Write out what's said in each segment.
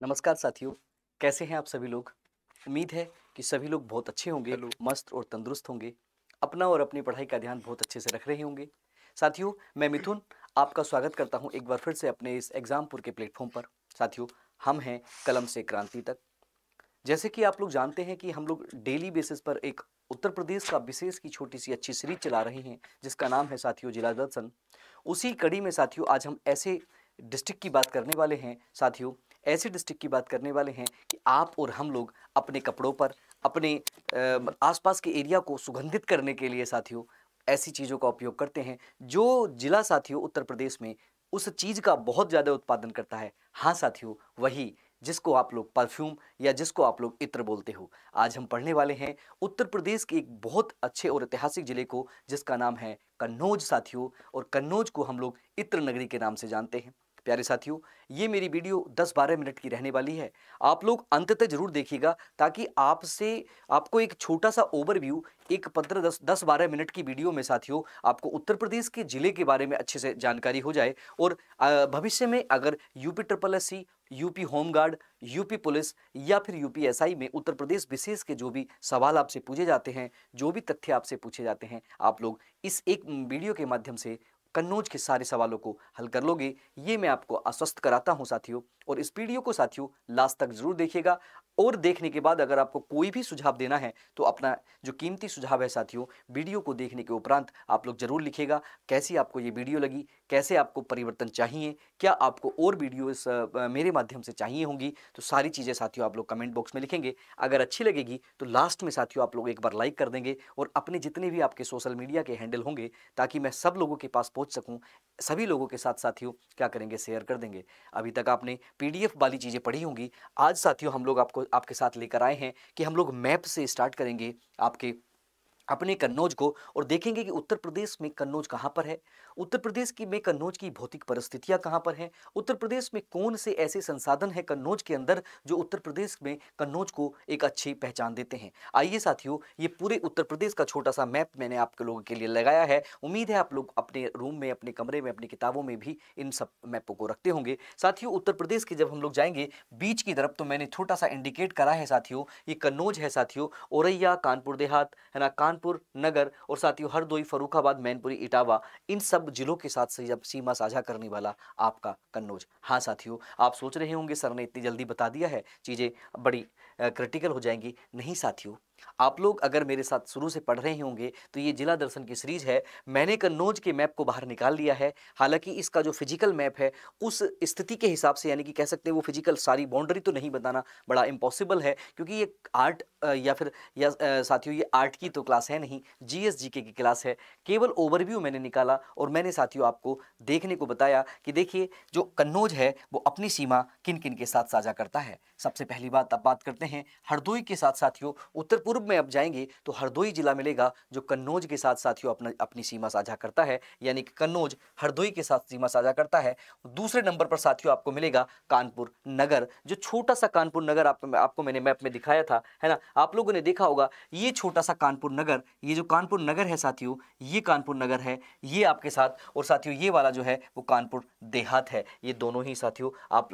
नमस्कार साथियों, कैसे हैं आप सभी लोग? उम्मीद है कि सभी लोग बहुत अच्छे होंगे, हेलो। मस्त और तंदुरुस्त होंगे, अपना और अपनी पढ़ाई का ध्यान बहुत अच्छे से रख रहे होंगे। साथियों, मैं मिथुन आपका स्वागत करता हूं एक बार फिर से अपने इस एग्ज़ामपुर के प्लेटफ़ॉर्म पर। साथियों, हम हैं कलम से क्रांति तक। जैसे कि आप लोग जानते हैं कि हम लोग डेली बेसिस पर एक उत्तर प्रदेश का विशेष की छोटी-सी अच्छी सीरीज़ चला रहे हैं, जिसका नाम है साथियों जिला दर्शन। उसी कड़ी में साथियों आज हम ऐसे डिस्ट्रिक्ट की बात करने वाले हैं साथियों, ऐसे डिस्ट्रिक्ट की बात करने वाले हैं कि आप और हम लोग अपने कपड़ों पर, अपने आसपास के एरिया को सुगंधित करने के लिए साथियों ऐसी चीज़ों का उपयोग करते हैं, जो जिला साथियों उत्तर प्रदेश में उस चीज़ का बहुत ज़्यादा उत्पादन करता है। हाँ साथियों, वही जिसको आप लोग परफ्यूम या जिसको आप लोग इत्र बोलते हो। आज हम पढ़ने वाले हैं उत्तर प्रदेश के एक बहुत अच्छे और ऐतिहासिक जिले को, जिसका नाम है कन्नौज साथियों, और कन्नौज को हम लोग इत्र नगरी के नाम से जानते हैं। प्यारे साथियों, ये मेरी वीडियो 10-12 मिनट की रहने वाली है। आप लोग अंत तक ज़रूर देखिएगा, ताकि आपको एक छोटा-सा ओवरव्यू, एक 15-10-12 मिनट की वीडियो में साथियों आपको उत्तर प्रदेश के ज़िले के बारे में अच्छे से जानकारी हो जाए। और भविष्य में अगर UP triple SC, UP home guard, UP police या फिर यूपी एसआई में उत्तर प्रदेश विशेष के जो भी सवाल आपसे पूछे जाते हैं, जो भी तथ्य आपसे पूछे जाते हैं, आप लोग इस एक वीडियो के माध्यम से कन्नौज के सारे सवालों को हल कर लोगे, ये मैं आपको आश्वस्त कराता हूं साथियों। और इस वीडियो को साथियों लास्ट तक जरूर देखिएगा, और देखने के बाद अगर आपको कोई भी सुझाव देना है तो अपना जो कीमती सुझाव है साथियों, वीडियो को देखने के उपरांत आप लोग जरूर लिखिएगा। कैसी आपको ये वीडियो लगी, कैसे आपको परिवर्तन चाहिए, क्या आपको और वीडियोस मेरे माध्यम से चाहिए होंगी, तो सारी चीज़ें साथियों आप लोग कमेंट बॉक्स में लिखेंगे। अगर अच्छी लगेगी तो लास्ट में साथियों आप लोग एक बार लाइक कर देंगे, और अपने जितने भी आपके सोशल मीडिया के हैंडल होंगे, ताकि मैं सब लोगों के पास पहुंच सकूं, सभी लोगों के साथ साथियों क्या करेंगे, शेयर कर देंगे। अभी तक आपने पीडीएफ वाली चीज़ें पढ़ी होंगी। आज साथियों हम लोग आपको आपके साथ लेकर आए हैं कि हम लोग मैप से स्टार्ट करेंगे आपके अपने कन्नौज को, और देखेंगे कि उत्तर प्रदेश में कन्नौज कहाँ पर है, उत्तर प्रदेश की में कन्नौज की भौतिक परिस्थितियाँ कहाँ पर हैं, उत्तर प्रदेश में कौन से ऐसे संसाधन हैं कन्नौज के अंदर जो उत्तर प्रदेश में कन्नौज को एक अच्छी पहचान देते हैं। आइए साथियों, ये पूरे उत्तर प्रदेश का छोटा सा मैप मैंने आप लोगों के लिए लगाया है। उम्मीद है आप लोग अपने रूम में, अपने कमरे में, अपनी किताबों में भी इन सब मैपों को रखते होंगे। साथियों, उत्तर प्रदेश के जब हम लोग जाएंगे बीच की तरफ, तो मैंने छोटा सा इंडिकेट करा है साथियों, ये कन्नौज है साथियों, औरैया, कानपुर देहात है ना, कानपुर नगर, और साथियों हरदोई, फर्रुखाबाद, मैनपुरी, इटावा, इन सब जिलों के साथ से जब सीमा साझा करने वाला आपका कन्नौज। हाँ साथियों, आप सोच रहे होंगे सर ने इतनी जल्दी बता दिया है, चीज़ें बड़ी क्रिटिकल हो जाएंगी। नहीं साथियों, आप लोग अगर मेरे साथ शुरू से पढ़ रहे होंगे तो ये जिला दर्शन की सीरीज है। मैंने कन्नौज के मैप को बाहर निकाल लिया है। हालांकि इसका जो फिजिकल मैप है उस स्थिति के हिसाब से, यानी कि कह सकते हैं वो फिजिकल सारी बाउंड्री तो नहीं बताना, बड़ा इम्पॉसिबल है, क्योंकि ये आर्ट या फिर साथियों ये आर्ट की तो क्लास है नहीं, जीएस जीके की क्लास है। केवल ओवरव्यू मैंने निकाला, और मैंने साथियों आपको देखने को बताया कि देखिए जो कन्नौज है वो अपनी सीमा किन किन के साथ साझा करता है। सबसे पहली बात अब बात करते हैं हरदोई के साथ साथियों। उत्तर पूर्व में अब जाएंगे तो हरदोई जिला मिलेगा, जो कन्नौज के साथ साथियों अपनी सीमा साझा करता है, यानी कि कन्नौज हरदोई के साथ सीमा साझा करता है। दूसरे नंबर पर साथियों आपको मिलेगा कानपुर नगर, जो छोटा सा कानपुर नगर आपको मैंने मैप में दिखाया था, है ना, आप लोगों ने देखा होगा। ये छोटा सा कानपुर नगर, ये जो कानपुर नगर है साथियों, ये कानपुर नगर है, ये आपके साथ, और साथियों ये वाला जो है वो कानपुर देहात है। ये दोनों ही साथियों आप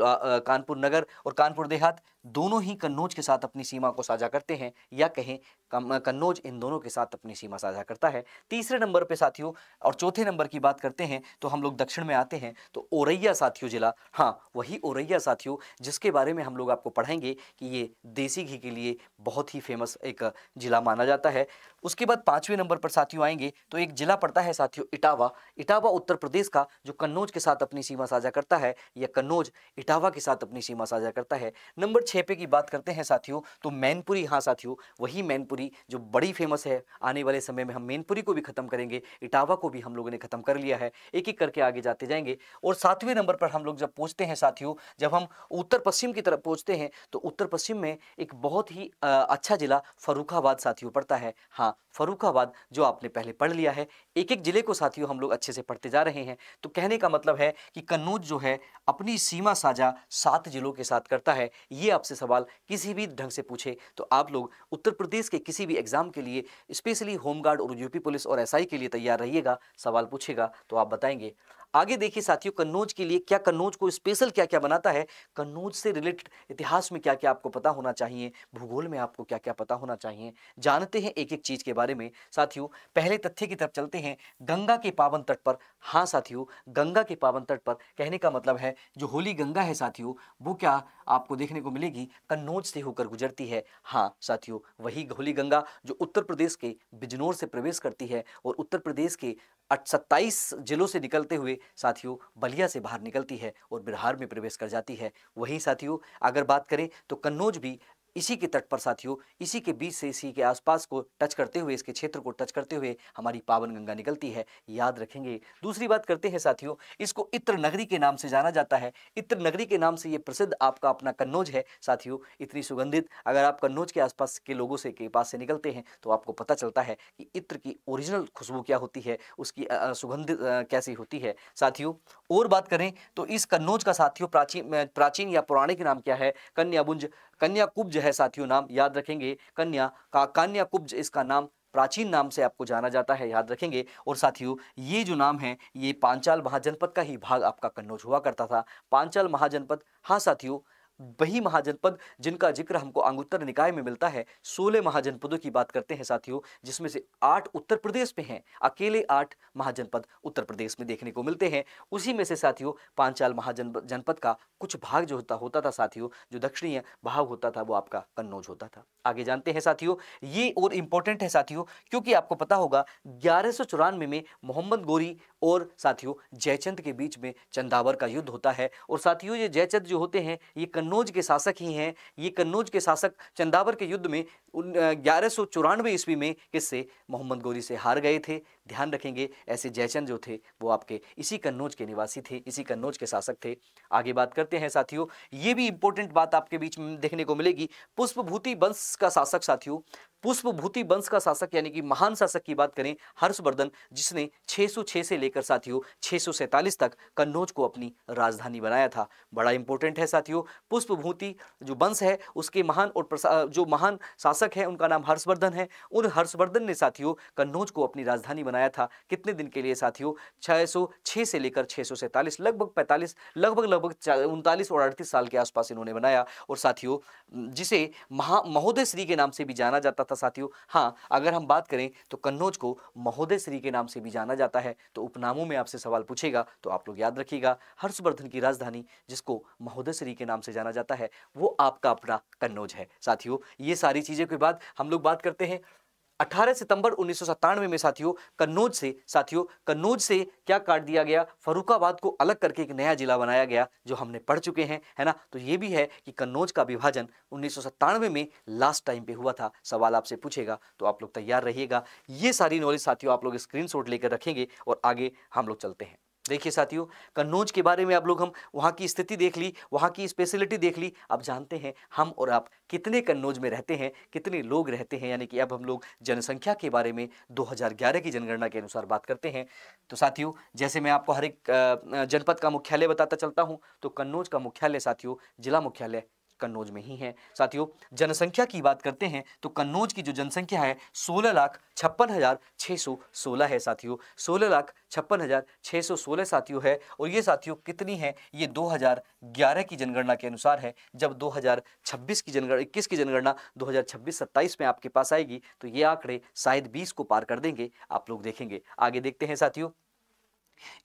कानपुर नगर और कानपुर देहात दोनों ही कन्नौज के साथ अपनी सीमा को साझा करते हैं, या कहें कन्नौज इन दोनों के साथ अपनी सीमा साझा करता है। तीसरे नंबर पे साथियों, और चौथे नंबर की बात करते हैं तो हम लोग दक्षिण में आते हैं, तो औरैया साथियों जिला, हाँ वही औरैया साथियों, जिसके बारे में हम लोग आपको पढ़ाएंगे कि ये देसी घी के लिए बहुत ही फेमस एक जिला माना जाता है। उसके बाद पांचवें नंबर पर साथियों आएंगे तो एक जिला पड़ता है साथियों इटावा। इटावा उत्तर प्रदेश का, जो कन्नौज के साथ अपनी सीमा साझा करता है, या कन्नौज इटावा के साथ अपनी सीमा साझा करता है। नंबर 6 पे की बात करते हैं साथियों तो मैनपुरी, हाँ साथियों वही मैनपुरी जो बड़ी फेमस है। आने वाले समय में हम मैनपुरी को भी खत्म करेंगे, इटावा को भी हम लोगों ने खत्म कर लिया है, एक एक करके आगे जाते जाएंगे। और सातवें नंबर पर हम लोग जब पहुंचते हैं साथियों, जब हम उत्तर पश्चिम की तरफ पहुंचते हैं, तो उत्तर पश्चिम में एक बहुत ही अच्छा जिला फर्रुखाबाद साथियों पड़ता है। हाँ, फर्रुखाबाद जो आपने पहले पढ़ लिया है। एक एक जिले को साथियों हम लोग अच्छे से पढ़ते जा रहे हैं। तो कहने का मतलब है कि कन्नौज जो है अपनी सीमा साझा 7 जिलों के साथ करता है। ये आपसे सवाल किसी भी ढंग से पूछे तो आप लोग उत्तर प्रदेश के किसी भी एग्जाम के लिए, स्पेशली होमगार्ड और यूपी पुलिस और एसआई के लिए तैयार रहिएगा। सवाल पूछेगा तो आप बताएंगे। आगे देखिए साथियों, कन्नौज के लिए क्या, कन्नौज को स्पेशल क्या क्या बनाता है, कन्नौज से रिलेटेड इतिहास में क्या क्या आपको पता होना चाहिए, भूगोल में आपको क्या क्या पता होना चाहिए, जानते हैं एक एक चीज के बारे में। साथियों पहले तथ्य की तरफ चलते हैं, गंगा के पावन तट पर। हाँ साथियों, गंगा के पावन तट पर कहने का मतलब है जो होली गंगा है साथियों, वो क्या आपको देखने को मिलेगी, कन्नौज से होकर गुजरती है। हाँ साथियों, वही होली गंगा जो उत्तर प्रदेश के बिजनौर से प्रवेश करती है और उत्तर प्रदेश के 27 जिलों से निकलते हुए साथियों बलिया से बाहर निकलती है और बिहार में प्रवेश कर जाती है। वहीं साथियों अगर बात करें तो कन्नौज भी इसी के तट पर साथियों, इसी के बीच से, इसी के आसपास को टच करते हुए, इसके क्षेत्र को टच करते हुए हमारी पावन गंगा निकलती है, याद रखेंगे। दूसरी बात करते हैं साथियों, इसको इत्र नगरी के नाम से जाना जाता है। इत्र नगरी के नाम से ये प्रसिद्ध आपका अपना कन्नौज है साथियों, इतनी सुगंधित। अगर आप कन्नौज के आसपास के लोगों से के पास से निकलते हैं तो आपको पता चलता है कि इत्र की ओरिजिनल खुशबू क्या होती है, उसकी सुगंधित कैसी होती है साथियों। और बात करें तो इस कन्नौज का साथियों प्राचीन या पौराणिक नाम क्या है, कन्याबुंज, कन्याकुब्ज है साथियों नाम, याद रखेंगे। कन्याकुब्ज इसका नाम प्राचीन नाम से आपको जाना जाता है, याद रखेंगे। और साथियों ये जो नाम है ये पांचाल महाजनपद का ही भाग आपका कन्नौज हुआ करता था। पांचाल महाजनपद, हाँ साथियों वही महाजनपद जिनका जिक्र हमको अंगुत्तर निकाय में मिलता है। 16 महाजनपदों की बात करते हैं साथियों, जिसमें से 8 उत्तर प्रदेश में हैं, अकेले 8 महाजनपद उत्तर प्रदेश में देखने को मिलते हैं। उसी में से साथियों पांचाल महाजनपद का कुछ भाग जो होता था साथियों, जो दक्षिणीय भाग होता था वो आपका कन्नौज होता था। आगे जानते हैं साथियों, ये और इंपॉर्टेंट है साथियों, क्योंकि आपको पता होगा 1194 में मोहम्मद गोरी और साथियों जयचंद के बीच में चंदावर का युद्ध होता है। और साथियों ये जयचंद जो होते हैं ये कन्नौज के शासक ही हैं। ये कन्नौज के शासक चंदावर के युद्ध में 1194 ईस्वी में किससे, मोहम्मद गोरी से हार गए थे। ध्यान रखेंगे ऐसे जयचंद जो थे वो आपके इसी कन्नौज के निवासी थे, इसी कन्नौज के शासक थे। आगे बात करते हैं साथियों, ये भी इंपॉर्टेंट बात आपके बीच में देखने को मिलेगी, पुष्पभूति वंश का शासक साथियों, पुष्पभूति वंश का शासक यानी कि महान शासक की बात करें हर्षवर्धन, जिसने 606 से लेकर साथियों 647 तक कन्नौज को अपनी राजधानी बनाया था। बड़ा इंपॉर्टेंट है साथियों, पुष्पभूति जो वंश है उसके महान और जो महान शासक है उनका नाम हर्षवर्धन है। उन हर्षवर्धन ने साथियों कन्नौज को अपनी राजधानी बनाया था। कितने दिन के लिए साथियों, 606 से लेकर 647, लगभग 45, लगभग 39 और 38 साल के आसपास इन्होंने बनाया। और साथियों जिसे महोदय श्री के नाम से भी जाना जाता था साथियों। हाँ अगर हम बात करें तो कन्नौज को महोदय श्री के नाम से भी जाना जाता है। तो उपनामों में आपसे सवाल पूछेगा तो आप लोग याद रखिएगा, हर्षवर्धन की राजधानी जिसको महोदय श्री के नाम से जाना जाता है वो आपका अपना कन्नौज है साथियों। ये सारी चीजें के बाद हम लोग बात करते हैं 18 सितंबर 1997 में साथियों कन्नौज से क्या काट दिया गया, फर्रुखाबाद को अलग करके एक नया जिला बनाया गया, जो हमने पढ़ चुके हैं, है ना। तो ये भी है कि कन्नौज का विभाजन 1997 में लास्ट टाइम पे हुआ था। सवाल आपसे पूछेगा तो आप लोग तैयार रहिएगा। ये सारी नॉलेज साथियों आप लोग स्क्रीनशॉट लेकर रखेंगे और आगे हम लोग चलते हैं। देखिए साथियों कन्नौज के बारे में आप लोग, हम वहाँ की स्थिति देख ली, वहाँ की स्पेशलिटी देख ली। अब जानते हैं हम और आप कितने कन्नौज में रहते हैं, कितने लोग रहते हैं, यानी कि अब हम लोग जनसंख्या के बारे में 2011 की जनगणना के अनुसार बात करते हैं। तो साथियों जैसे मैं आपको हर एक जनपद का मुख्यालय बताता चलता हूँ, तो कन्नौज का मुख्यालय साथियों, जिला मुख्यालय कन्नौज में ही है। साथियों जनसंख्या की बात करते हैं तो कन्नौज की जो जनसंख्या है 16,56,616 है साथियों, 16,56,616 साथियों है। और ये साथियों कितनी है, ये 2011 की जनगणना के अनुसार है। जब 2026 की जनगणना 21 की जनगणना 2026-27 में आपके पास आएगी तो ये आंकड़े शायद 20 को पार कर देंगे, आप लोग देखेंगे। आगे देखते हैं साथियों,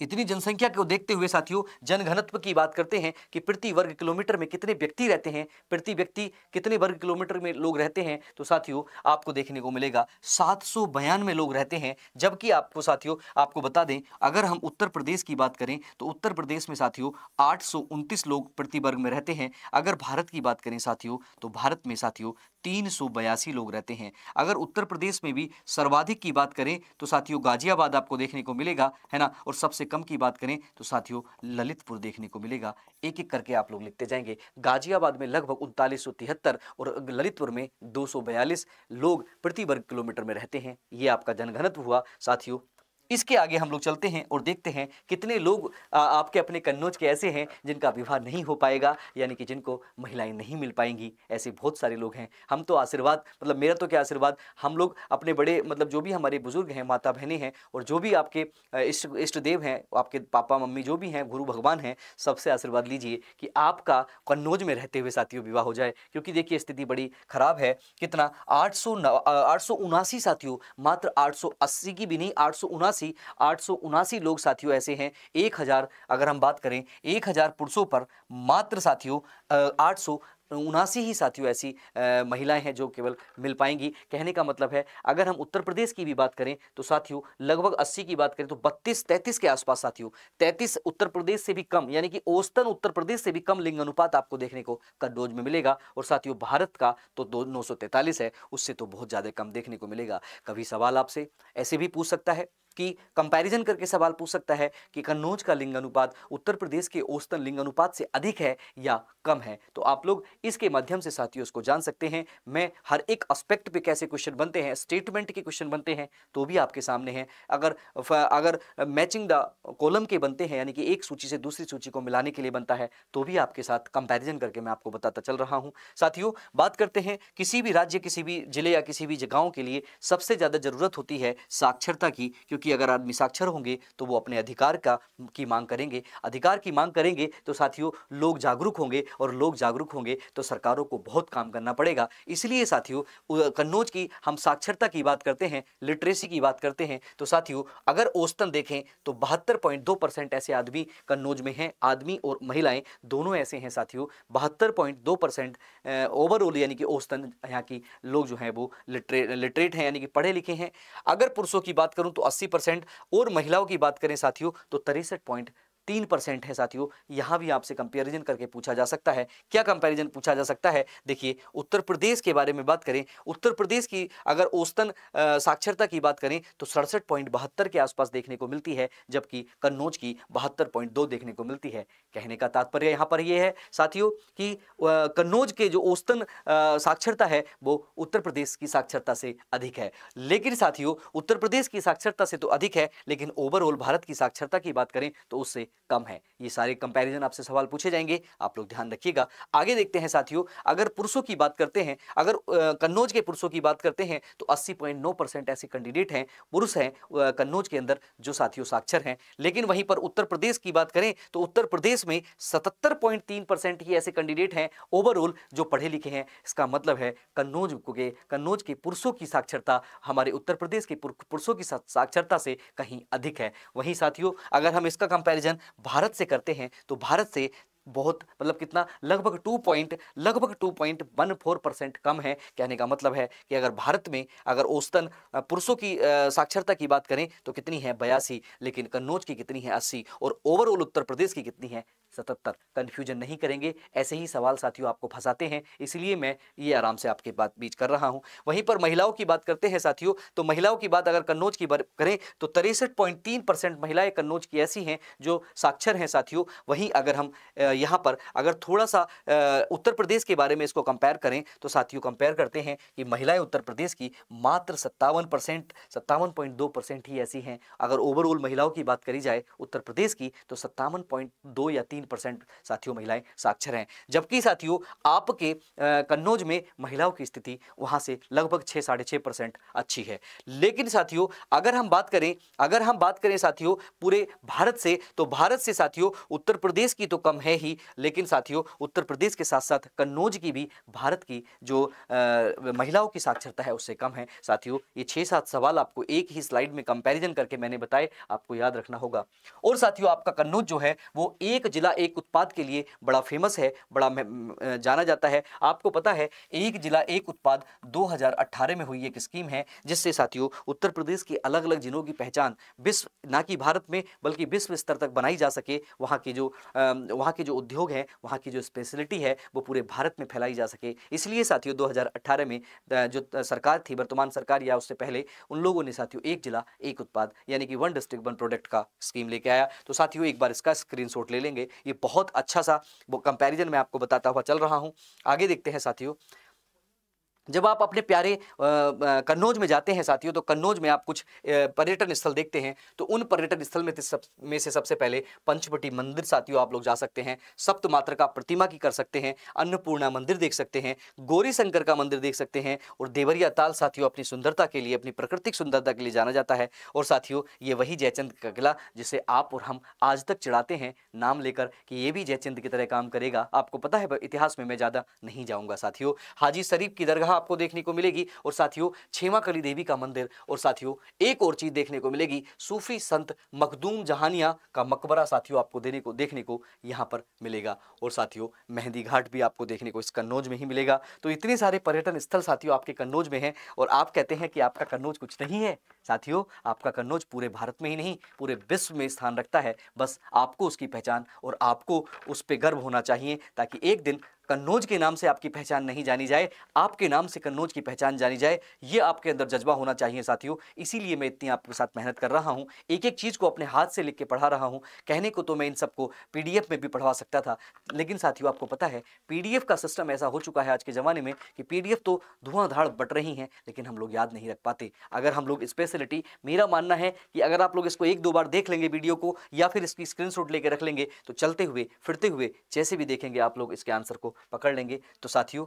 इतनी जनसंख्या को देखते हुए साथियों जनघनत्व की बात करते हैं कि प्रति वर्ग किलोमीटर में कितने व्यक्ति रहते हैं, प्रति व्यक्ति कितने वर्ग किलोमीटर में लोग रहते हैं। तो साथियों आपको देखने को मिलेगा 792 लोग रहते हैं। जबकि आपको साथियों आपको बता दें, अगर हम उत्तर प्रदेश की बात करें तो उत्तर प्रदेश में साथियों 829 लोग प्रति वर्ग में रहते हैं। अगर भारत की बात करें साथियों तो भारत में साथियों 382 लोग रहते हैं। अगर उत्तर प्रदेश में भी सर्वाधिक की बात करें तो साथियों गाजियाबाद आपको देखने को मिलेगा, है ना। और सबसे कम की बात करें तो साथियों ललितपुर देखने को मिलेगा। एक एक करके आप लोग लिखते जाएंगे। गाजियाबाद में लगभग 3973 और ललितपुर में 242 लोग प्रति वर्ग किलोमीटर में रहते हैं। ये आपका जनघनत्व हुआ साथियों इसके आगे हम लोग चलते हैं और देखते हैं कितने लोग आपके अपने कन्नौज के ऐसे हैं जिनका विवाह नहीं हो पाएगा, यानी कि जिनको महिलाएं नहीं मिल पाएंगी। ऐसे बहुत सारे लोग हैं। हम तो आशीर्वाद, मतलब मेरा तो क्या आशीर्वाद, हम लोग अपने बड़े, मतलब जो भी हमारे बुजुर्ग हैं, माता बहनें हैं, और जो भी आपके इष्ट देव हैं, आपके पापा मम्मी जो भी हैं, गुरु भगवान हैं, सबसे आशीर्वाद लीजिए कि आपका कन्नौज में रहते हुए साथियों विवाह हो जाए। क्योंकि देखिए स्थिति बड़ी खराब है। कितना 879 साथियों, मात्र 880 की भी नहीं, 879 लोग साथियों ऐसे हैं। 1000 अगर हम बात करें 1000 पुरुषों पर मात्र साथियों 879 ही साथियों ऐसी महिलाएं हैं जो केवल मिल पाएंगी। कहने का मतलब है अगर हम उत्तर प्रदेश की भी बात करें तो साथियों लगभग 80 की बात करें तो 32-33 के आसपास साथियों, 33 उत्तर प्रदेश से भी कम, यानी कि औसतन उत्तर प्रदेश से भी कम लिंग अनुपात आपको देखने को कन्नौज में मिलेगा। और साथियों भारत का तो 943 है, उससे तो बहुत ज़्यादा कम देखने को मिलेगा। कभी सवाल आपसे ऐसे भी पूछ सकता है कि कंपैरिजन करके सवाल पूछ सकता है कि कन्नौज का लिंग अनुपात उत्तर प्रदेश के औसतन लिंग अनुपात से अधिक है या कम है। तो आप लोग इसके माध्यम से साथियों इसको जान सकते हैं। मैं हर एक एस्पेक्ट पे कैसे क्वेश्चन बनते हैं, स्टेटमेंट के क्वेश्चन बनते हैं तो भी आपके सामने है। अगर मैचिंग द कॉलम के बनते हैं, यानी कि एक सूची से दूसरी सूची को मिलाने के लिए बनता है, तो भी आपके साथ कंपैरिजन करके मैं आपको बताता चल रहा हूं। साथियों बात करते हैं किसी भी राज्य, किसी भी जिले या किसी भी जगहों के लिए सबसे ज्यादा जरूरत होती है साक्षरता की। क्योंकि अगर आदमी साक्षर होंगे तो वो अपने अधिकार की मांग करेंगे, अधिकार की मांग करेंगे तो साथियों लोग जागरूक होंगे, और लोग जागरूक होंगे तो सरकारों को बहुत काम करना पड़ेगा। इसलिए साथियों कन्नौज की हम साक्षरता की बात करते हैं, लिटरेसी की बात करते हैं, तो साथियों अगर औसतन देखें तो 72.2% ऐसे आदमी कन्नौज में हैं, आदमी और महिलाएं दोनों ऐसे हैं साथियों। 72.2% ओवरऑल, यानी कि औसतन यहाँ की लोग जो हैं वो लिटरेट हैं, यानी कि पढ़े लिखे हैं। अगर पुरुषों की बात करूं तो 80% और महिलाओं की बात करें साथियों तो 63.3% है साथियों। यहां भी आपसे कंपैरिजन करके पूछा जा सकता है। क्या कंपैरिजन पूछा जा सकता है? देखिए उत्तर प्रदेश के बारे में बात करें, उत्तर प्रदेश की अगर औसतन साक्षरता की बात करें तो 67.72 के आसपास देखने को मिलती है, जबकि कन्नौज की 72.2 देखने को मिलती है। कहने का तात्पर्य यहां पर यह है साथियों कि कन्नौज के जो औसतन साक्षरता है वो उत्तर प्रदेश की साक्षरता से अधिक है। लेकिन साथियों उत्तर प्रदेश की साक्षरता से तो अधिक है, लेकिन ओवरऑल भारत की साक्षरता की बात करें तो उससे कम है। ये सारे कंपैरिजन आपसे सवाल पूछे जाएंगे, आप लोग ध्यान रखिएगा। आगे देखते हैं साथियों, अगर पुरुषों की बात करते हैं, अगर कन्नौज के पुरुषों की बात करते हैं तो 80.9% ऐसे कैंडिडेट हैं, पुरुष हैं कन्नौज के अंदर जो साथियों साक्षर हैं। लेकिन वहीं पर उत्तर प्रदेश की बात करें तो उत्तर प्रदेश में 77.3% ही ऐसे कैंडिडेट हैं ओवरऑल जो पढ़े लिखे हैं। इसका मतलब है कन्नौज के पुरुषों की साक्षरता हमारे उत्तर प्रदेश के पुरुषों की साक्षरता से कहीं अधिक है। वहीं साथियों अगर हम इसका कंपैरिजन भारत से करते हैं तो भारत से बहुत, मतलब कितना, लगभग 2.14% कम है। कहने का मतलब है कि अगर भारत में अगर औसतन पुरुषों की साक्षरता की बात करें तो कितनी है 82, लेकिन कन्नौज की कितनी है 80, और ओवरऑल उत्तर प्रदेश की कितनी है 77। कंफ्यूजन नहीं करेंगे, ऐसे ही सवाल साथियों आपको फंसाते हैं, इसलिए मैं ये आराम से आपके बात बीच कर रहा हूं। वहीं पर महिलाओं की बात करते हैं साथियों, तो महिलाओं की बात अगर कन्नौज की बात करें तो 63.3% महिलाएं कन्नौज की ऐसी हैं जो साक्षर हैं साथियों। वहीं अगर हम यहाँ पर अगर थोड़ा सा उत्तर प्रदेश के बारे में इसको कंपेयर करें तो साथियों कंपेयर करते हैं कि महिलाएं उत्तर प्रदेश की मात्र 57.2% ही ऐसी हैं। अगर ओवरऑल महिलाओं की बात करी जाए उत्तर प्रदेश की तो 57.2 या 3% साथियों महिलाएं साक्षर हैं। जबकि साथियों आपके कन्नौज में महिलाओं की स्थिति वहां से लगभग 6-6.5% अच्छी है। लेकिन साथियों अगर हम बात करें साथियों पूरे भारत से, तो भारत से साथियों उत्तर प्रदेश की तो कम है ही, लेकिन साथियों उत्तर प्रदेश के साथ साथ कन्नौज की भी भारत की जो महिलाओं की साक्षरता है उससे कम है। साथियों ये 6-7 सवाल आपको एक ही स्लाइड में कंपैरिजन करके मैंने बताए, आपको याद रखना होगा। और साथियों आपका कन्नौज जो है वो एक जिला एक उत्पाद के लिए बड़ा फेमस है, बड़ा जाना जाता है। आपको पता है एक जिला एक उत्पाद 2018 में हुई एक स्कीम है, जिससे साथियों उत्तर प्रदेश के अलग अलग जिलों की पहचान विश्व, ना कि भारत में बल्कि विश्व स्तर तक बनाई जा सके। वहाँ के जो उद्योग हैं, वहाँ की जो स्पेशलिटी है वो पूरे भारत में फैलाई जा सके। इसलिए साथियों 2018 में जो सरकार थी, वर्तमान सरकार या उससे पहले, उन लोगों ने साथियों एक जिला एक उत्पाद यानी कि वन डिस्ट्रिक्ट वन प्रोडक्ट का स्कीम लेके आया। तो साथियों एक बार इसका स्क्रीनशॉट ले लेंगे, ये बहुत अच्छा सा वो कंपैरिजन मैं आपको बताता हुआ चल रहा हूँ। आगे देखते हैं साथियों, जब आप अपने प्यारे कन्नौज में जाते हैं साथियों, तो कन्नौज में आप कुछ पर्यटन स्थल देखते हैं। तो उन पर्यटन स्थल में से सबसे पहले पंचवटी मंदिर साथियों आप लोग जा सकते हैं, सप्त मातृका प्रतिमा की कर सकते हैं, अन्नपूर्णा मंदिर देख सकते हैं, गौरी शंकर का मंदिर देख सकते हैं, और देवरिया ताल साथियों अपनी सुंदरता के लिए, अपनी प्राकृतिक सुंदरता के लिए जाना जाता है। और साथियों ये वही जयचंद का किला जिसे आप और हम आज तक चढ़ाते हैं नाम लेकर कि ये भी जयचंद की तरह काम करेगा। आपको पता है, इतिहास में मैं ज़्यादा नहीं जाऊँगा साथियों। हाजी शरीफ की दरगाह आपको देखने को मिलेगी, और साथियों छेमा कली देवी का मंदिर, और साथियों एक और चीज देखने को मिलेगी, सूफी संत मखदूम जहानिया का मकबरा साथियों आपको देखने को यहां पर मिलेगा। और साथियों मेहंदी घाट भी आपको देखने को इस कन्नौज में ही मिलेगा। तो इतने सारे पर्यटन स्थल साथियों आपके कन्नौज में हैं, और आप कहते हैं कि आपका कन्नौज कुछ नहीं है। साथियों आपका कन्नौज पूरे भारत में ही नहीं, पूरे विश्व में स्थान रखता है। बस आपको उसकी पहचान और आपको उस पर गर्व होना चाहिए, ताकि एक दिन कन्नौज के नाम से आपकी पहचान नहीं जानी जाए, आपके नाम से कन्नौज की पहचान जानी जाए। ये आपके अंदर जज्बा होना चाहिए साथियों। इसीलिए मैं इतनी आपके साथ मेहनत कर रहा हूँ, एक एक चीज़ को अपने हाथ से लिख के पढ़ा रहा हूँ। कहने को तो मैं इन सबको पीडीएफ में भी पढ़वा सकता था, लेकिन साथियों आपको पता है पीडीएफ का सिस्टम ऐसा हो चुका है आज के ज़माने में कि पीडीएफ तो धुआंधार बट रही हैं, लेकिन हम लोग याद नहीं रख पाते। अगर हम लोग स्पेशलिटी, मेरा मानना है कि अगर आप लोग इसको एक दो बार देख लेंगे वीडियो को, या फिर इसकी स्क्रीनशॉट लेके रख लेंगे, तो चलते हुए फिरते हुए जैसे भी देखेंगे आप लोग इसके आंसर को पकड़ लेंगे। तो साथियों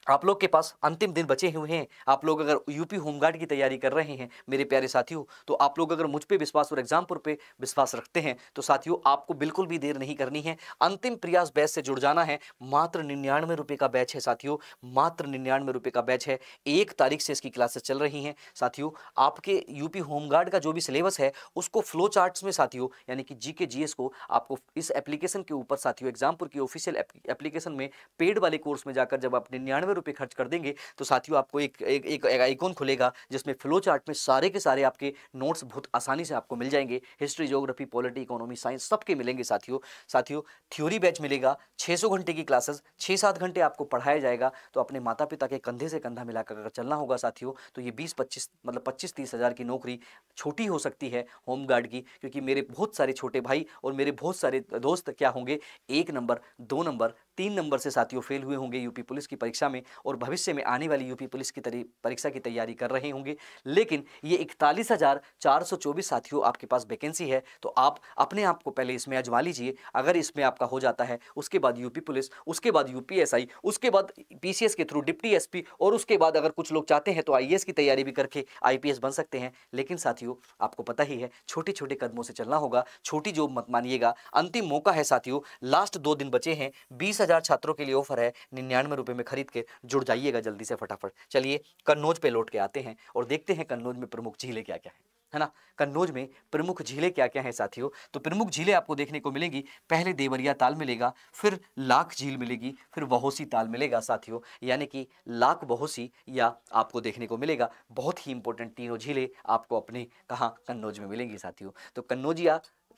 आप लोग के पास अंतिम दिन बचे हुए हैं। आप लोग अगर यूपी होमगार्ड की तैयारी कर रहे हैं मेरे प्यारे साथियों, तो आप लोग अगर मुझ पे विश्वास और एग्जामपुर पे विश्वास रखते हैं, तो साथियों आपको बिल्कुल भी देर नहीं करनी है। अंतिम प्रयास बैच से जुड़ जाना है। मात्र 99 रुपये का बैच है साथियों, मात्र 99 रुपये का बैच है। 1 तारीख से इसकी क्लासेस चल रही हैं साथियों। आपके यूपी होमगार्ड का जो भी सिलेबस है उसको फ्लो चार्ट्स में साथियों, यानी कि जीके जीएस को आपको इस एप्लीकेशन के ऊपर साथियों, एग्जामपुर की ऑफिशियल एप्लीकेशन में पेड वाले कोर्स में जाकर जब आप 99 रुपये खर्च कर देंगे, तो साथियों आपको एक आइकॉन खुलेगा जिसमें फ्लो चार्ट में सारे के सारे आपके नोट्स बहुत आसानी से आपको मिल जाएंगे। History, geography, polity, economy, science सबके मिलेंगे साथियों थ्योरी बैच मिलेगा, 600 घंटे की क्लासेस, 6-7 घंटे आपको पढ़ाया जाएगा। तो अपने माता पिता के कंधे से कंधा मिलाकर अगर चलना होगा साथियों, तो ये 20-25 मतलब 25-30 हज़ार की नौकरी छोटी हो सकती है होमगार्ड की, क्योंकि मेरे बहुत सारे छोटे भाई और मेरे बहुत सारे दोस्त क्या होंगे, 1 नंबर, 2 नंबर, 3 नंबर से साथियों फेल हुए होंगे यूपी पुलिस की परीक्षा में, और भविष्य में आने वाली यूपी पुलिस की परीक्षा की तैयारी कर रहे होंगे। लेकिन ये 41,424 साथियों आपके पास वैकेंसी है। तो आप अपने आप को पहले इसमें आजमा लीजिए। अगर इसमें आपका हो जाता है, उसके बाद यूपी पुलिस, उसके बाद यूपीएसआई, उसके बाद पीसीएस के थ्रू डिप्टी एसपी, और उसके बाद अगर कुछ लोग चाहते हैं तो आईएएस की तैयारी भी करके आईपीएस बन सकते हैं। लेकिन साथियों आपको पता ही है छोटे छोटे कदमों से चलना होगा, छोटी जॉब मत मानिएगा। अंतिम मौका है साथियों, लास्ट 2 दिन बचे हैं। 20,000 छात्रों के लिए ऑफर है, 99 रुपये में खरीद के जुड़ जाइएगा जल्दी से फटाफट। चलिए कन्नौज पे लौट के आते हैं और देखते हैं कन्नौज में प्रमुख झीलें क्या क्या है ना। कन्नौज में प्रमुख झीलें क्या क्या हैं साथियों, तो प्रमुख झीलें आपको देखने को मिलेंगी। पहले देवरिया ताल मिलेगा, फिर लाख झील मिलेगी, फिर वहोसी ताल मिलेगा साथियों, यानी कि लाख वहोसी या आपको देखने को मिलेगा। बहुत ही इंपॉर्टेंट तीनों झीलें आपको अपने कहाँ, कन्नौज में मिलेंगी साथियों। तो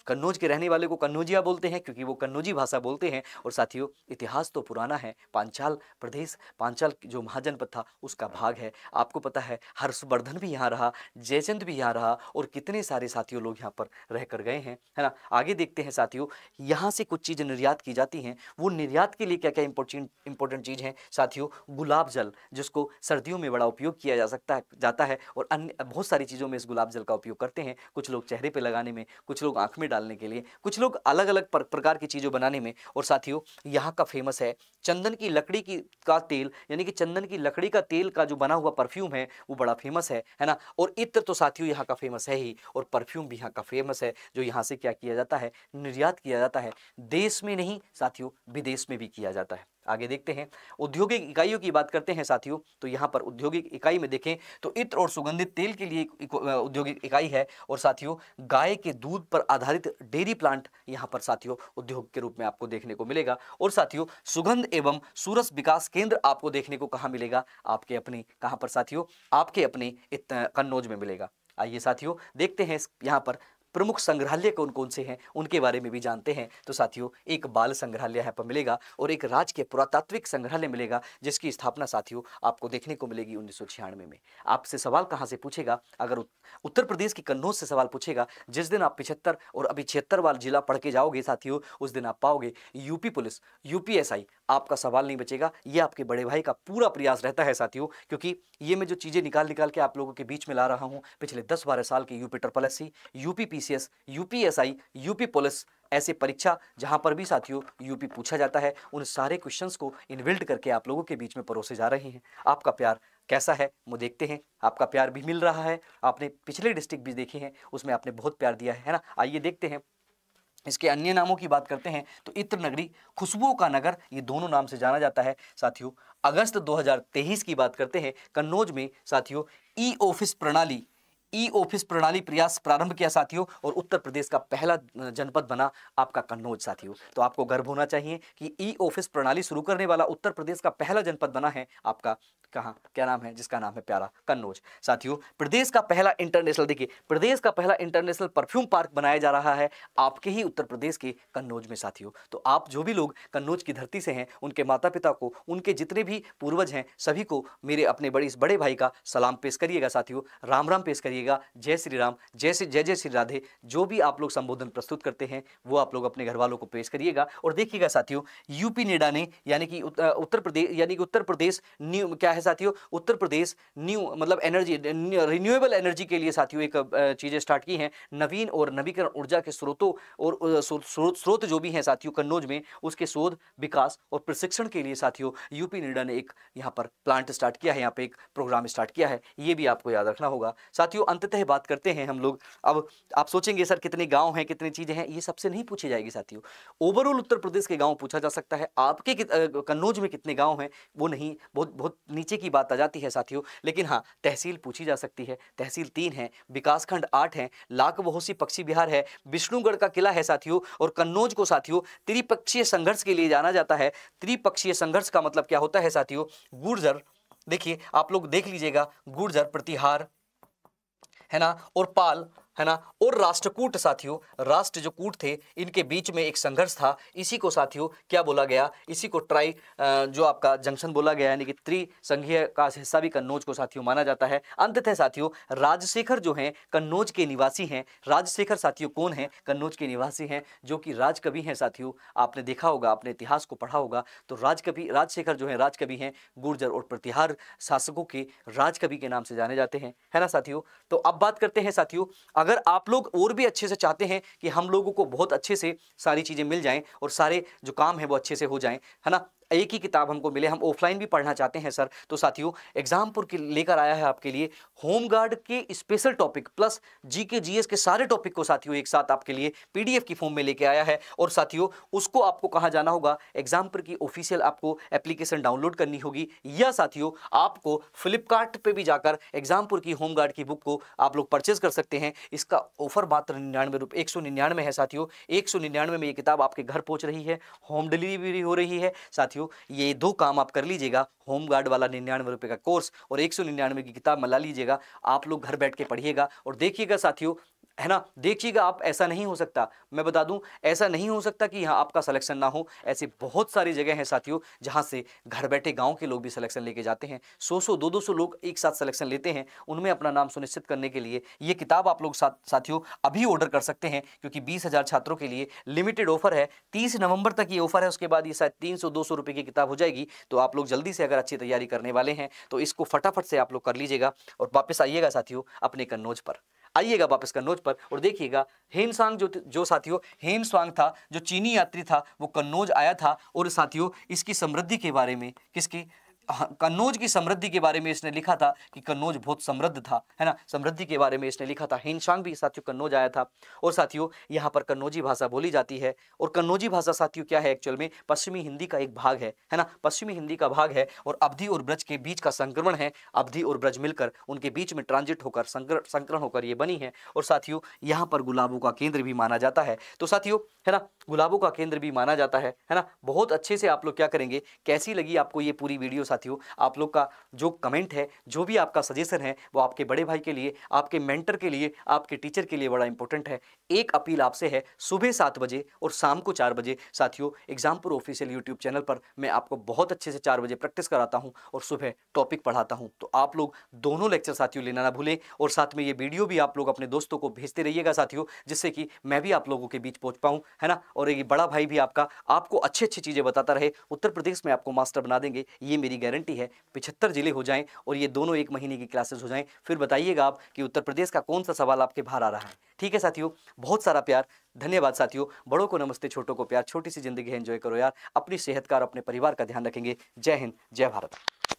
कन्नौज के रहने वाले को कन्नौजिया बोलते हैं, क्योंकि वो कन्नौजी भाषा बोलते हैं। और साथियों इतिहास तो पुराना है, पांचाल प्रदेश, पांचाल जो महाजनपद था उसका भाग है। आपको पता है हर्षवर्धन भी यहाँ रहा, जयचंद भी यहाँ रहा, और कितने सारे साथियों लोग यहाँ पर रह कर गए हैं, है ना। आगे देखते हैं साथियों, यहाँ से कुछ चीज़ें निर्यात की जाती हैं। वो निर्यात के लिए क्या क्या इंपॉर्टेंट चीज़ है साथियों, गुलाब जल, जिसको सर्दियों में बड़ा उपयोग किया जाता है, और अन्य बहुत सारी चीज़ों में इस गुलाब जल का उपयोग करते हैं। कुछ लोग चेहरे पर लगाने में, कुछ लोग आँख में डालने के लिए, कुछ लोग अलग अलग प्रकार की चीज़ों बनाने में। और साथियों यहाँ का फेमस है चंदन की लकड़ी का तेल, यानी कि चंदन की लकड़ी का तेल का जो बना हुआ परफ्यूम है वो बड़ा फेमस है ना। और इत्र तो साथियों यहाँ का फेमस है ही, और परफ्यूम भी यहाँ का फेमस है, जो यहाँ से क्या किया जाता है, निर्यात किया जाता है। देश में नहीं साथियों, विदेश में भी किया जाता है। आगे देखते हैं, औद्योगिक इकाइयों की बात करते हैं साथियों। तो यहाँ पर औद्योगिक इकाई में देखें तो इत्र और सुगंधित तेल के लिए औद्योगिक इकाई है। और साथियों गाय के दूध पर आधारित डेयरी प्लांट यहाँ पर साथियों उद्योग के रूप में आपको देखने को मिलेगा। और साथियों सुगंध एवं सूरस विकास केंद्र आपको देखने को कहाँ मिलेगा, आपके अपने कहाँ पर साथियों, आपके अपने कन्नौज में मिलेगा। आइए साथियों देखते हैं यहाँ पर प्रमुख संग्रहालय कौन कौन से हैं उनके बारे में भी जानते हैं। तो साथियों एक बाल संग्रहालय यहाँ पर मिलेगा और एक राजकीय पुरातात्विक संग्रहालय मिलेगा, जिसकी स्थापना साथियों आपको देखने को मिलेगी 1996 में। आपसे सवाल कहाँ से पूछेगा? अगर उत्तर प्रदेश की कन्नौज से सवाल पूछेगा, जिस दिन आप 75 और अभी 76 वाला जिला पढ़ के जाओगे साथियों, उस दिन आप पाओगे यूपी पुलिस, यूपीएसआई, आपका सवाल नहीं बचेगा। ये आपके बड़े भाई का पूरा प्रयास रहता है साथियों, क्योंकि ये मैं जो चीज़ें निकाल के आप लोगों के बीच में ला रहा हूँ पिछले 10-12 साल की UP triple SC, UP PCS, UPSI, UP police, ऐसे परीक्षा जहां पर भी साथियों यूपी पूछा जाता है, उन सारे क्वेश्चंस को इनबिल्ट करके आप लोगों के बीच में परोसे जा रहे हैं। आपका प्यार कैसा है वो देखते हैं। आपका प्यार भी मिल रहा है। आपने पिछले डिस्ट्रिक्ट भी देखे हैं, उसमें आपने बहुत प्यार दिया है ना। आइए देखते हैं इसके अन्य नामों की बात करते हैं तो इत्र नगरी, खुशबुओं का नगर, ये दोनों नाम से जाना जाता है साथियों। अगस्त 2023 की बात करते हैं, कन्नौज में साथियों ई ऑफिस प्रणाली प्रयास प्रारंभ किया साथियों, और उत्तर प्रदेश का पहला जनपद बना आपका कन्नौज साथियों। तो आपको गर्व होना चाहिए कि ई ऑफिस प्रणाली शुरू करने वाला उत्तर प्रदेश का पहला जनपद बना है आपका, कहाँ, क्या नाम है, जिसका नाम है प्यारा, कन्नौज साथियों। प्रदेश का पहला इंटरनेशनल, देखिए प्रदेश का पहला इंटरनेशनल परफ्यूम पार्क बनाया जा रहा है आपके ही उत्तर प्रदेश के कन्नौज में साथियों। तो आप जो भी लोग कन्नौज की धरती से हैं, उनके माता पिता को, उनके जितने भी पूर्वज हैं, सभी को मेरे अपने इस बड़े भाई का सलाम पेश करिएगा साथियों, राम राम पेश करिएगा, जय श्री राम, जय श्री राधे। जो भी आप लोग संबोधन प्रस्तुत करते हैं वो आप लोग अपने घर वालों को पेश करिएगा। और देखिएगा साथियों, यूपी नेडा ने यानी कि उत्तर प्रदेश न्यू क्या है साथियों, उत्तर प्रदेश न्यू मतलब एनर्जी, रिन्यूएबल एनर्जी के लिए साथियों एक चीजें स्टार्ट की हैं। नवीन और नवीकरण ऊर्जा के स्रोतों और स्रोत जो भी हैं साथियों कन्नौज में, उसके शोध, विकास और प्रशिक्षण के लिए साथियों यूपी नेडा ने एक यहाँ पर प्लांट स्टार्ट किया है, यहाँ पे एक प्रोग्राम स्टार्ट किया है। ये भी आपको याद रखना होगा साथियों। अंततः बात करते हैं हम लोग, अब आप सोचेंगे सर कितने गांव हैं, कितनी चीजें हैं, ये सबसे नहीं पूछी जाएगी साथियों। ओवरऑल उत्तर प्रदेश के गांव पूछा जा सकता है, आपके कन्नौज में कितने गांव हैं वो नहीं, बहुत नीचे की बात आ जाती है साथियों। लेकिन हाँ, तहसील पूछी जा सकती है। तहसील 3 है, विकासखंड 8 है, लाख बहोसी पक्षी विहार है, विष्णुगढ़ का किला है साथियों। और कन्नौज को साथियों त्रिपक्षीय संघर्ष के लिए जाना जाता है। त्रिपक्षीय संघर्ष का मतलब क्या होता है साथियों? गुर्जर, देखिए आप लोग देख लीजिएगा, गुर्जर, प्रतिहार है ना, और पाल है ना, और राष्ट्रकूट साथियों, राष्ट्र जो कूट थे इनके बीच में एक संघर्ष था। इसी को साथियों क्या बोला गया? इसी को ट्राई जो आपका जंक्शन बोला गया, यानी कि त्रिसंघीय का हिस्सा भी कन्नौज को साथियों माना जाता है। अंततः साथियों राजशेखर जो हैं कन्नौज के निवासी हैं। राजशेखर साथियों कौन है? कन्नौज के निवासी हैं, जो कि राजकवि हैं साथियों। आपने देखा होगा, आपने इतिहास को पढ़ा होगा, तो राजकवि राजशेखर जो है राजकवि हैं, गुर्जर और प्रतिहार शासकों के राजकवि के नाम से जाने जाते हैं, है ना साथियों। तो अब बात करते हैं साथियों, अगर आप लोग और भी अच्छे से चाहते हैं कि हम लोगों को बहुत अच्छे से सारी चीज़ें मिल जाएं और सारे जो काम है वो अच्छे से हो जाएं, है ना, एक ही किताब हमको मिले, हम ऑफलाइन भी पढ़ना चाहते हैं सर, तो साथियों एग्जामपुर के लेकर आया है आपके लिए होमगार्ड के special topic plus GK GS के सारे टॉपिक को साथियों एक साथ आपके लिए पीडीएफ की फॉर्म में लेके आया है। और साथियों उसको आपको कहाँ जाना होगा? एग्जामपुर की ऑफिशियल आपको एप्लीकेशन डाउनलोड करनी होगी, या साथियों आपको फ्लिपकार्ट पे भी जाकर एग्जामपुर की होमगार्ड की बुक को आप लोग परचेज कर सकते हैं। इसका ऑफर मात्र 99 रुपये, 199 है साथियों। 199 में ये किताब आपके घर पहुंच रही है, होम डिलीवरी हो रही है साथियों। ये दो काम आप कर लीजिएगा, होमगार्ड वाला 99 रुपये का कोर्स और 199 की किताब मंगा लीजिएगा। आप लोग घर बैठ के पढ़िएगा और देखिएगा साथियों, है ना, देखिएगा आप, ऐसा नहीं हो सकता, मैं बता दूं, ऐसा नहीं हो सकता कि यहाँ आपका सिलेक्शन ना हो। ऐसी बहुत सारी जगह हैं साथियों जहाँ से घर बैठे गांव के लोग भी सिलेक्शन लेके जाते हैं। 100-100 200 लोग एक साथ सिलेक्शन लेते हैं, उनमें अपना नाम सुनिश्चित करने के लिए ये किताब आप लोग साथियों अभी ऑर्डर कर सकते हैं, क्योंकि 20,000 छात्रों के लिए लिमिटेड ऑफर है। 30 नवंबर तक ये ऑफर है, उसके बाद ये शायद 300-200 रुपये की किताब हो जाएगी। तो आप लोग जल्दी से अगर अच्छी तैयारी करने वाले हैं तो इसको फटाफट से आप लोग कर लीजिएगा और वापस आइएगा साथियों अपने कन्नौज पर, आइएगा वापस कन्नौज पर और देखिएगा हेनसांग जो साथियों हेनसांग था, जो चीनी यात्री था, वो कन्नौज आया था। और साथियों इसकी समृद्धि के बारे में, किसकी, कन्नौज की समृद्धि के बारे में इसने लिखा था कि कन्नौज बहुत समृद्ध था, है ना, समृद्धि के बारे में इसने लिखा था। हेनसांग भी साथियों कन्नौज आया था। और साथियों यहाँ पर कन्नौजी भाषा बोली जाती है। और कन्नौजी भाषा साथियों क्या है? एक्चुअल में पश्चिमी हिंदी का एक भाग है ना, पश्चिमी हिंदी का भाग है और अवधी और ब्रज के बीच का संक्रमण है। अवधी और ब्रज मिलकर उनके बीच में ट्रांजिट होकर संकरण होकर ये बनी है। और साथियों यहाँ पर गुलाबों का केंद्र भी माना जाता है। तो साथियों है ना, गुलाबों का केंद्र भी माना जाता है ना। बहुत अच्छे से आप लोग क्या करेंगे, कैसी लगी आपको ये पूरी वीडियो साथियों आप लोग का जो कमेंट है, जो भी आपका सजेशन है, वो आपके बड़े भाई के लिए, आपके मेंटर के लिए, आपके टीचर के लिए बड़ा इंपॉर्टेंट है। एक अपील आपसे है, सुबह 7 बजे और शाम को 4 बजे साथियों एग्जामपुर ऑफिशियल यूट्यूब चैनल पर मैं आपको बहुत अच्छे से 4 बजे प्रैक्टिस कराता हूं और सुबह टॉपिक पढ़ाता हूं। तो आप लोग दोनों लेक्चर साथियों लेना ना भूलें और साथ में ये वीडियो भी आप लोग अपने दोस्तों को भेजते रहिएगा साथियों, जिससे कि मैं भी आप लोगों के बीच पहुंच पाऊं, है ना। और ये बड़ा भाई भी आपका आपको अच्छी अच्छी चीजें बताता रहे। उत्तर प्रदेश में आपको मास्टर बना देंगे, ये मेरी गारंटी है। 75 जिले हो जाएं और ये दोनों 1 महीने की क्लासेस हो जाएं, फिर बताइएगा आप कि उत्तर प्रदेश का कौन सा सवाल आपके बाहर आ रहा है। ठीक है साथियों, बहुत सारा प्यार, धन्यवाद साथियों। बड़ों को नमस्ते, छोटों को प्यार। छोटी सी जिंदगी है, एंजॉय करो यार। अपनी सेहत का और अपने परिवार का ध्यान रखेंगे। जय हिंद, जय भारत।